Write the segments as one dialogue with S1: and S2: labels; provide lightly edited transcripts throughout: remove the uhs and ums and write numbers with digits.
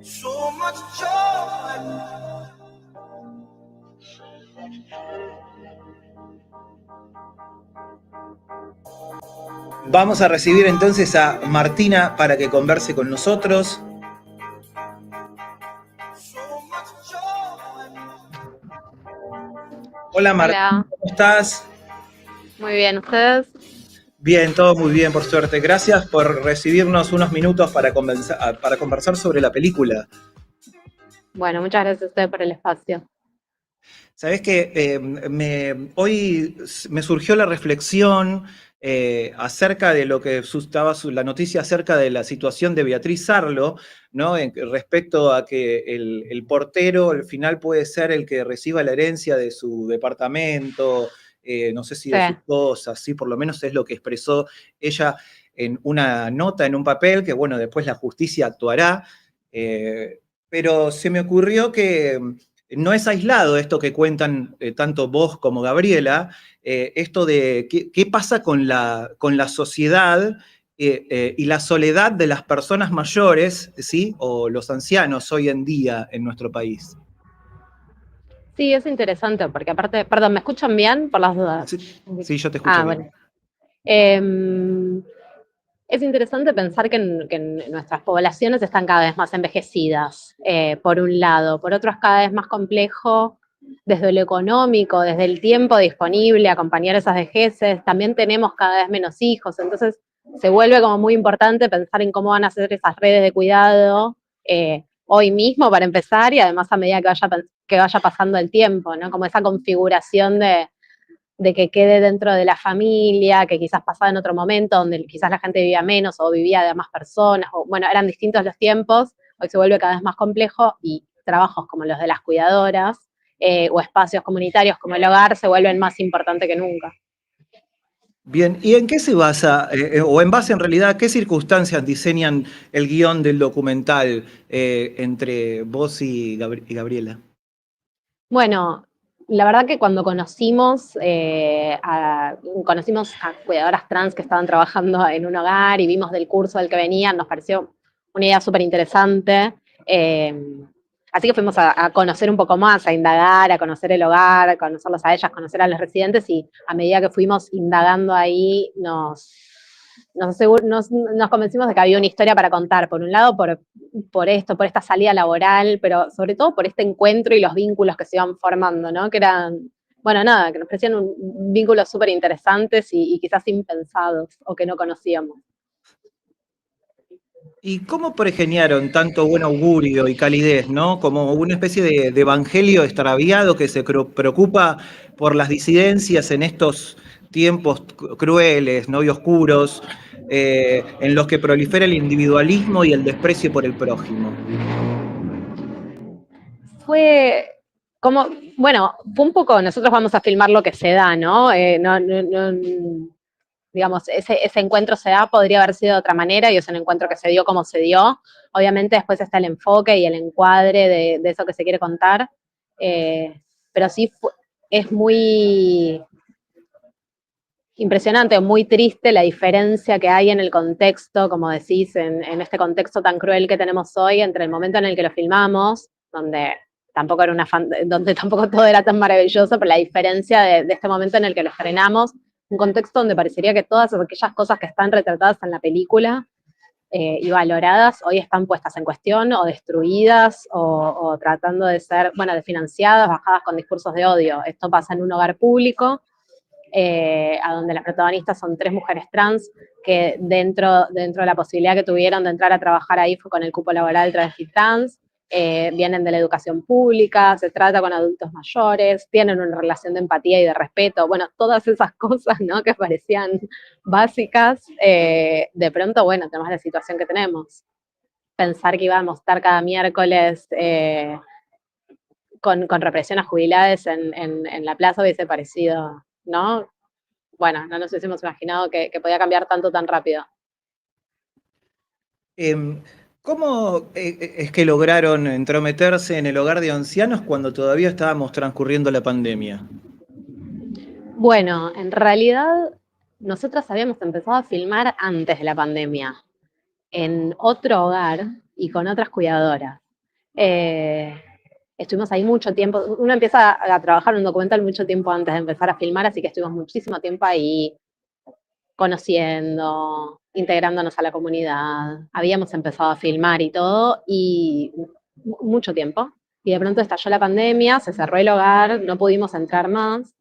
S1: So much joy.
S2: Vamos a recibir entonces a Martina para que converse con nosotros. Hola Martina,
S3: Hola,
S2: ¿cómo estás?
S3: muy bien, ¿ustedes?
S2: Bien, todo muy bien, por suerte. Gracias por recibirnos unos minutos para conversar sobre la película.
S3: Bueno, muchas gracias a ustedes por el espacio.
S2: Sabés que hoy me surgió la reflexión acerca de lo que estaba la noticia acerca de la situación de Beatriz Sarlo, ¿no? Respecto a que el portero al final puede ser el que reciba la herencia de su departamento, no sé si
S3: Sí,
S2: de sus cosas, sí, por lo menos es lo que expresó ella en una nota, en un papel, que bueno, después la justicia actuará. Pero se me ocurrió que no es aislado esto que cuentan tanto vos como Gabriela, esto de qué pasa con la sociedad y la soledad de las personas mayores, ¿sí? O los ancianos hoy en día en nuestro país.
S3: sí, es interesante porque aparte, perdón, ¿me escuchan bien por las dudas?
S2: Sí, sí, yo te escucho
S3: Ah,
S2: bien.
S3: bueno. Es interesante pensar que nuestras poblaciones están cada vez más envejecidas, por un lado. Por otro, es cada vez más complejo desde lo económico, desde el tiempo disponible, acompañar esas vejeces. También tenemos cada vez menos hijos, entonces se vuelve como muy importante pensar en cómo van a ser esas redes de cuidado hoy mismo para empezar y además a medida que vaya pasando el tiempo, ¿no? Como esa configuración de que quede dentro de la familia, que quizás pasaba en otro momento, donde quizás la gente vivía menos o vivía de más personas, o bueno, eran distintos los tiempos, hoy se vuelve cada vez más complejo y trabajos como los de las cuidadoras o espacios comunitarios como el hogar se vuelven más importantes que nunca.
S2: Bien, ¿y en qué se basa, o en base en realidad, a qué circunstancias diseñan el guión del documental entre vos y Gabriela?
S3: Bueno, la verdad que cuando conocimos a cuidadoras trans que estaban trabajando en un hogar y vimos del curso del que venían, nos pareció una idea súper interesante. Así que fuimos a conocer un poco más, a indagar, a conocer el hogar, a conocerlos a ellas, conocer a los residentes y a medida que fuimos indagando ahí nos convencimos de que había una historia para contar. Por un lado, por esto, por esta salida laboral, pero sobre todo por este encuentro y los vínculos que se iban formando, ¿no? Que eran, bueno, nada, que nos parecían vínculos súper interesantes y quizás impensados o que no conocíamos.
S2: ¿Y cómo pergeñaron tanto buen augurio y calidez, ¿no? Como una especie de evangelio extraviado que se preocupa por las disidencias en estos tiempos crueles, ¿no? Y oscuros, en los que prolifera el individualismo y el desprecio por el prójimo.
S3: Fue como, bueno, fue un poco, nosotros vamos a filmar lo que se da, ¿no? Digamos, ese encuentro se da, podría haber sido de otra manera y es un encuentro que se dio como se dio. Obviamente después está el enfoque y el encuadre de eso que se quiere contar, pero sí es muy impresionante, muy triste la diferencia que hay en el contexto, como decís, en este contexto tan cruel que tenemos hoy, entre el momento en el que lo filmamos, donde tampoco todo era tan maravilloso, pero la diferencia de este momento en el que lo estrenamos, un contexto donde parecería que todas aquellas cosas que están retratadas en la película y valoradas hoy están puestas en cuestión o destruidas o tratando de ser, bueno, desfinanciadas, bajadas con discursos de odio. Esto pasa en un hogar público a donde las protagonistas son tres mujeres trans que dentro de la posibilidad que tuvieron de entrar a trabajar ahí fue con el cupo laboral travesti trans, vienen de la educación pública, se trata con adultos mayores, tienen una relación de empatía y de respeto, bueno, todas esas cosas, ¿no? Que parecían básicas, de pronto, bueno, tenemos la situación que tenemos. Pensar que íbamos a estar cada miércoles con represión a jubiladas en la plaza hubiese parecido, ¿no? Bueno, no nos hubiésemos imaginado que podía cambiar tanto tan rápido.
S2: ¿Cómo es que lograron entrometerse en el hogar de ancianos cuando todavía estábamos transcurriendo la pandemia?
S3: Bueno, en realidad nosotros habíamos empezado a filmar antes de la pandemia, en otro hogar y con otras cuidadoras. Eh, Estuvimos ahí mucho tiempo. Uno empieza a trabajar en un documental mucho tiempo antes de empezar a filmar, así que estuvimos muchísimo tiempo ahí conociendo, integrándonos a la comunidad. Habíamos empezado a filmar y todo, y mucho tiempo. Y de pronto estalló la pandemia, se cerró el hogar, no pudimos entrar más.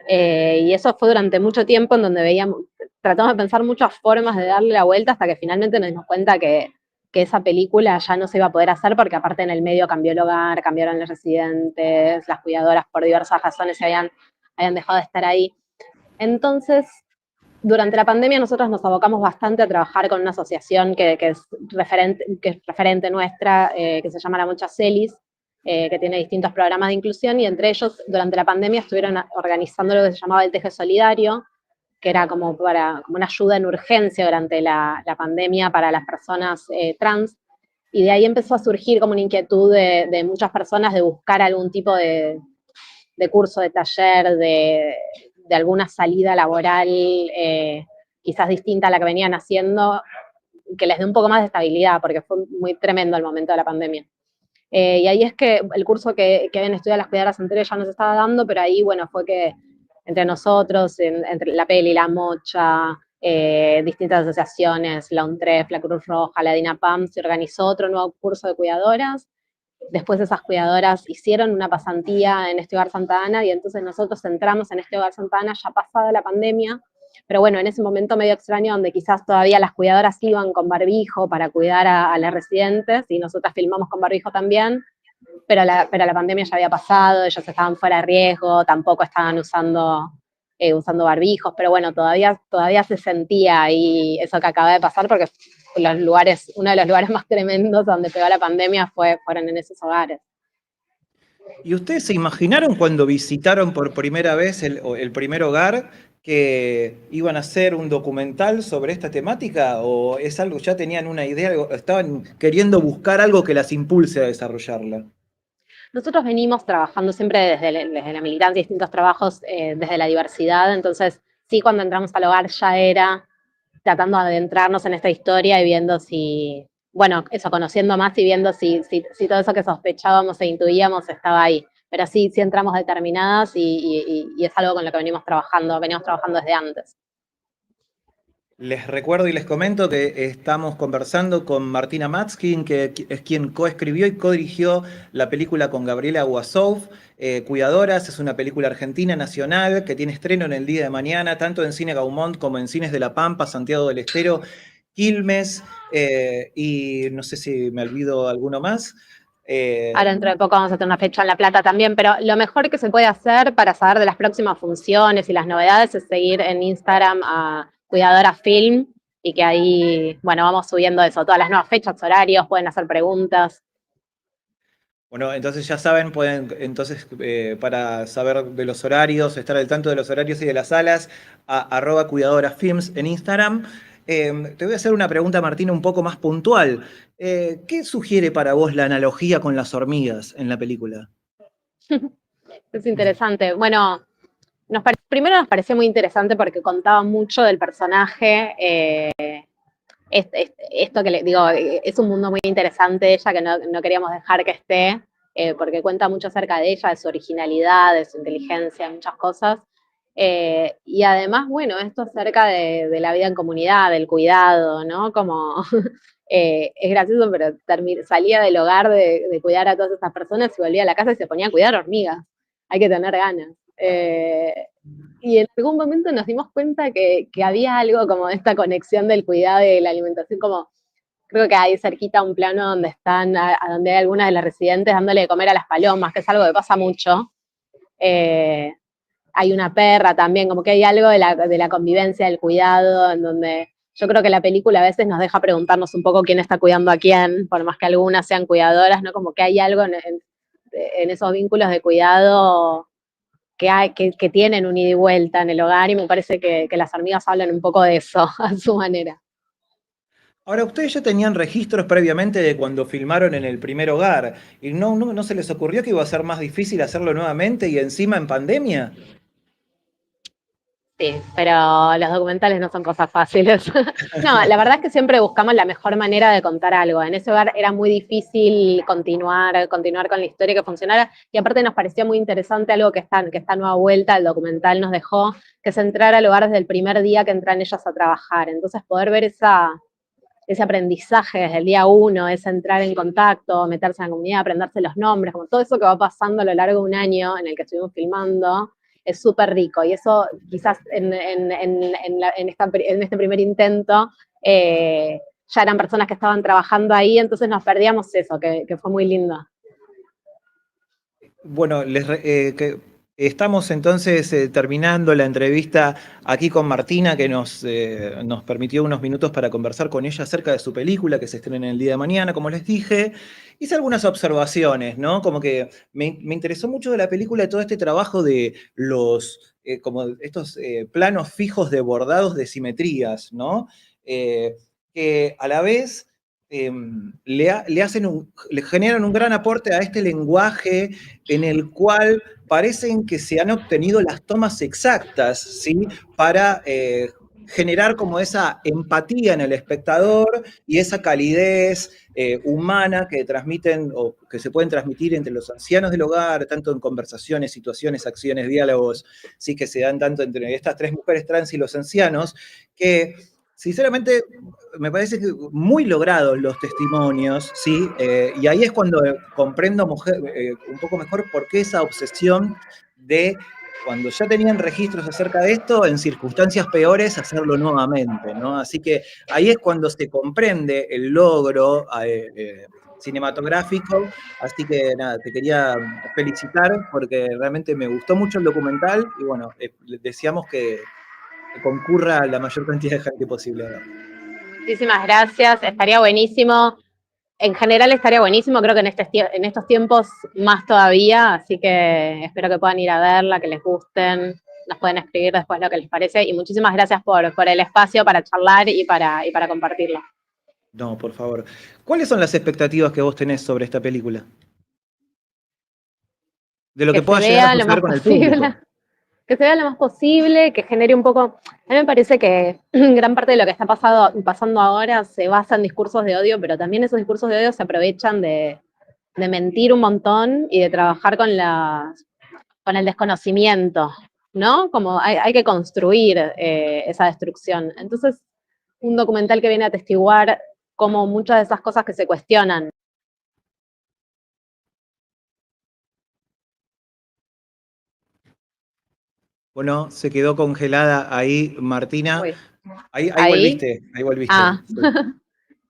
S3: Y eso fue durante mucho tiempo en donde veíamos, tratamos de pensar muchas formas de darle la vuelta hasta que finalmente nos dimos cuenta que esa película ya no se iba a poder hacer porque aparte en el medio cambió el hogar, cambiaron los residentes, las cuidadoras por diversas razones habían dejado de estar ahí. Entonces, durante la pandemia nosotros nos abocamos bastante a trabajar con una asociación que es referente nuestra, que se llama La Mocha Celis, que tiene distintos programas de inclusión, y entre ellos durante la pandemia estuvieron organizando lo que se llamaba el Teje Solidario, que era como una ayuda en urgencia durante la pandemia para las personas trans, y de ahí empezó a surgir como una inquietud de muchas personas de buscar algún tipo de curso, de taller, de alguna salida laboral quizás distinta a la que venían haciendo, que les dé un poco más de estabilidad, porque fue muy tremendo el momento de la pandemia. Y ahí es que el curso que habían estudiado las cuidadoras anteriores ya nos estaba dando, pero ahí, bueno, fue que entre nosotros, entre la Peli, la Mocha, distintas asociaciones, la UNTREF, la Cruz Roja, la DINAPAM, se organizó otro nuevo curso de cuidadoras. Después esas cuidadoras hicieron una pasantía en este hogar Santa Ana, y entonces nosotros entramos en este hogar Santa Ana ya pasada la pandemia, pero bueno, en ese momento medio extraño donde quizás todavía las cuidadoras iban con barbijo para cuidar a las residentes, y nosotras filmamos con barbijo también, pero la pandemia ya había pasado, ellos estaban fuera de riesgo, tampoco estaban usando barbijos, pero bueno, todavía se sentía ahí eso que acaba de pasar, porque uno de los lugares más tremendos donde pegó la pandemia fueron en esos hogares.
S2: ¿Y ustedes se imaginaron cuando visitaron por primera vez el primer hogar que iban a hacer un documental sobre esta temática? ¿O es algo, ya tenían una idea, estaban queriendo buscar algo que las impulse a desarrollarla?
S3: Nosotros venimos trabajando siempre desde la militancia, distintos trabajos desde la diversidad, entonces sí, cuando entramos al hogar ya era tratando de adentrarnos en esta historia y viendo si, bueno, eso, conociendo más y viendo si todo eso que sospechábamos e intuíamos estaba ahí. Pero sí entramos determinadas y es algo con lo que venimos trabajando desde antes.
S2: Les recuerdo y les comento que estamos conversando con Martina Matskin, que es quien coescribió y codirigió la película con Gabriela Guasov, Cuidadoras. Es una película argentina nacional que tiene estreno en el día de mañana, tanto en Cine Gaumont como en Cines de La Pampa, Santiago del Estero, Quilmes, y no sé si me olvido alguno más.
S3: Ahora dentro de poco vamos a tener una fecha en La Plata también, pero lo mejor que se puede hacer para saber de las próximas funciones y las novedades es seguir en Instagram a Cuidadora Film, y que ahí, bueno, vamos subiendo eso, todas las nuevas fechas, horarios, pueden hacer preguntas.
S2: Bueno, entonces ya saben, pueden, entonces, para saber de los horarios, estar al tanto de los horarios y de las salas, @cuidadorasfilms en Instagram. Te voy a hacer una pregunta, Martina, un poco más puntual. ¿Qué sugiere para vos la analogía con las hormigas en la película?
S3: Es interesante. Bueno, primero nos pareció muy interesante porque contaba mucho del personaje. Esto que le digo, es un mundo muy interesante de ella que no queríamos dejar que esté, porque cuenta mucho acerca de ella, de su originalidad, de su inteligencia, de muchas cosas. Y además, bueno, esto acerca de la vida en comunidad, del cuidado, ¿no? Como es gracioso, pero salía del hogar de cuidar a todas esas personas y volvía a la casa y se ponía a cuidar hormigas. Hay que tener ganas. Y en algún momento nos dimos cuenta que había algo como de esta conexión del cuidado y de la alimentación, como creo que hay cerquita un plano donde donde hay algunas de las residentes dándole de comer a las palomas, que es algo que pasa mucho. Eh, Hay una perra también, como que hay algo de la convivencia, del cuidado, en donde yo creo que la película a veces nos deja preguntarnos un poco quién está cuidando a quién, por más que algunas sean cuidadoras, ¿no? Como que hay algo en esos vínculos de cuidado que tienen un ida y vuelta en el hogar, y me parece que las hormigas hablan un poco de eso a su manera.
S2: Ahora, ustedes ya tenían registros previamente de cuando filmaron en el primer hogar, y no se les ocurrió que iba a ser más difícil hacerlo nuevamente y encima en pandemia.
S3: Sí, pero los documentales no son cosas fáciles. No, la verdad es que siempre buscamos la mejor manera de contar algo. En ese lugar era muy difícil continuar con la historia que funcionara, y aparte nos parecía muy interesante algo que esta nueva vuelta el documental nos dejó, que es entrar al lugar desde el primer día que entran ellas a trabajar. Entonces poder ver ese aprendizaje desde el día uno, ese entrar en contacto, meterse en la comunidad, aprenderse los nombres, como todo eso que va pasando a lo largo de un año en el que estuvimos filmando, es súper rico. Y eso quizás en este primer intento ya eran personas que estaban trabajando ahí, entonces nos perdíamos eso, que fue muy lindo.
S2: Bueno, estamos entonces terminando la entrevista aquí con Martina, que nos permitió unos minutos para conversar con ella acerca de su película que se estrena el día de mañana, como les dije. Hice algunas observaciones, ¿no? Como que me interesó mucho de la película todo este trabajo de como estos planos fijos de bordados de simetrías, ¿no? Que a la vez le generan un gran aporte a este lenguaje en el cual parecen que se han obtenido las tomas exactas, ¿sí? Para generar como esa empatía en el espectador y esa calidez humana que transmiten o que se pueden transmitir entre los ancianos del hogar, tanto en conversaciones, situaciones, acciones, diálogos, sí, que se dan tanto entre estas tres mujeres trans y los ancianos, que sinceramente me parece que muy logrados los testimonios, ¿sí? Y ahí es cuando comprendo un poco mejor por qué esa obsesión de, cuando ya tenían registros acerca de esto, en circunstancias peores, hacerlo nuevamente, ¿no? Así que ahí es cuando se comprende el logro cinematográfico. Así que nada, te quería felicitar porque realmente me gustó mucho el documental y bueno, deseamos que concurra la mayor cantidad de gente posible a verlo.
S3: Muchísimas gracias, estaría buenísimo. En general estaría buenísimo, creo que en estos tiempos más todavía, así que espero que puedan ir a verla, que les gusten, nos pueden escribir después lo que les parece, y muchísimas gracias por el espacio para charlar y para compartirlo.
S2: No, por favor. ¿Cuáles son las expectativas que vos tenés sobre esta película? De lo
S3: Que
S2: que
S3: se
S2: pueda llegar a
S3: vea lo
S2: suceder
S3: más
S2: con el público.
S3: posible, que se vea lo más posible, que genere un poco. A mí me parece que gran parte de lo que está pasando ahora se basa en discursos de odio, pero también esos discursos de odio se aprovechan de mentir un montón y de trabajar con el desconocimiento, ¿no? Como hay que construir esa destrucción. Entonces, un documental que viene a atestiguar cómo muchas de esas cosas que se cuestionan.
S2: Bueno, se quedó congelada ahí Martina.
S3: Uy,
S2: Ahí
S3: ahí.
S2: ahí volviste.
S3: Ah.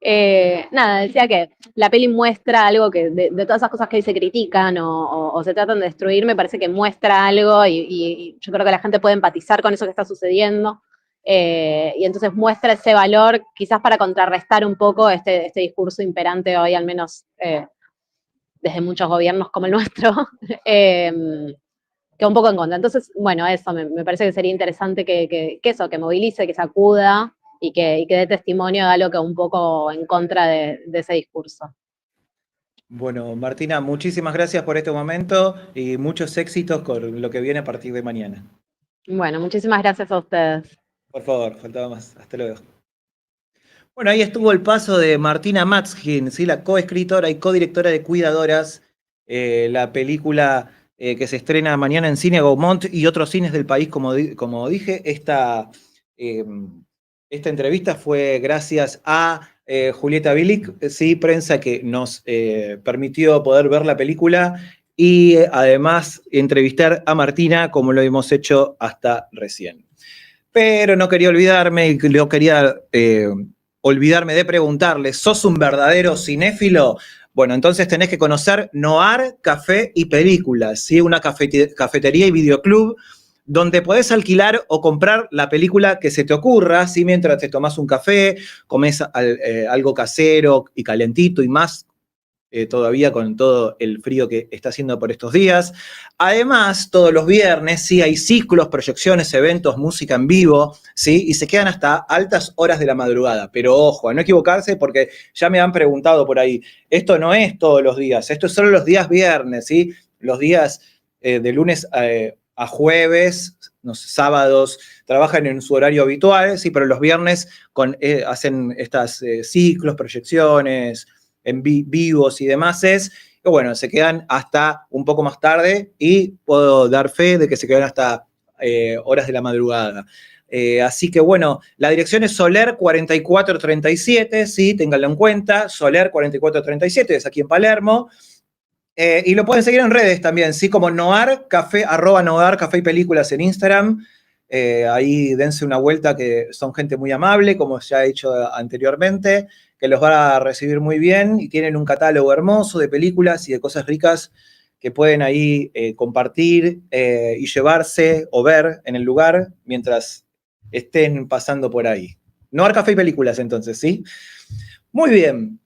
S2: Sí.
S3: Nada, decía que la peli muestra algo que de todas esas cosas que hoy se critican o se tratan de destruir, me parece que muestra algo y yo creo que la gente puede empatizar con eso que está sucediendo. Y entonces muestra ese valor quizás para contrarrestar un poco este discurso imperante hoy, al menos desde muchos gobiernos como el nuestro, que un poco en contra. Entonces, bueno, eso me parece que sería interesante que movilice, que sacuda y que dé testimonio de algo que un poco en contra de ese discurso.
S2: Bueno, Martina, muchísimas gracias por este momento y muchos éxitos con lo que viene a partir de mañana.
S3: Bueno, muchísimas gracias a ustedes.
S2: Por favor, faltaba más. Hasta luego. Bueno, ahí estuvo el paso de Martina Matzkin, ¿sí? La coescritora y codirectora de Cuidadoras, la película que se estrena mañana en Cine Gaumont y otros cines del país, como dije. Esta entrevista fue gracias a Julieta Bilic, sí, prensa que nos permitió poder ver la película y además entrevistar a Martina como lo hemos hecho hasta recién. Pero no quería olvidarme y no quería olvidarme de preguntarle, ¿sos un verdadero cinéfilo? Bueno, entonces tenés que conocer Noir, Café y Películas, ¿sí? Una cafetería y videoclub donde podés alquilar o comprar la película que se te ocurra, ¿sí? Mientras te tomás un café, comés algo casero y calentito y más, todavía con todo el frío que está haciendo por estos días. Además, todos los viernes sí hay ciclos, proyecciones, eventos, música en vivo, ¿sí? Y se quedan hasta altas horas de la madrugada. Pero ojo, a no equivocarse porque ya me han preguntado por ahí, esto no es todos los días, esto es solo los días viernes, ¿sí? Los días de lunes a jueves, no sé, sábados trabajan en su horario habitual, sí, pero los viernes hacen estas ciclos, proyecciones, en vivos y demás, y bueno, se quedan hasta un poco más tarde y puedo dar fe de que se quedan hasta horas de la madrugada. Así que bueno, la dirección es Soler 4437, sí, ténganlo en cuenta, Soler 4437, es aquí en Palermo. Y lo pueden seguir en redes también, sí, como Noar Café, @Noar Café y Películas en Instagram. Ahí dense una vuelta, que son gente muy amable, como ya he dicho anteriormente, que los va a recibir muy bien y tienen un catálogo hermoso de películas y de cosas ricas que pueden ahí compartir y llevarse o ver en el lugar mientras estén pasando por ahí. Noar Café y Películas, entonces, ¿sí? Muy bien.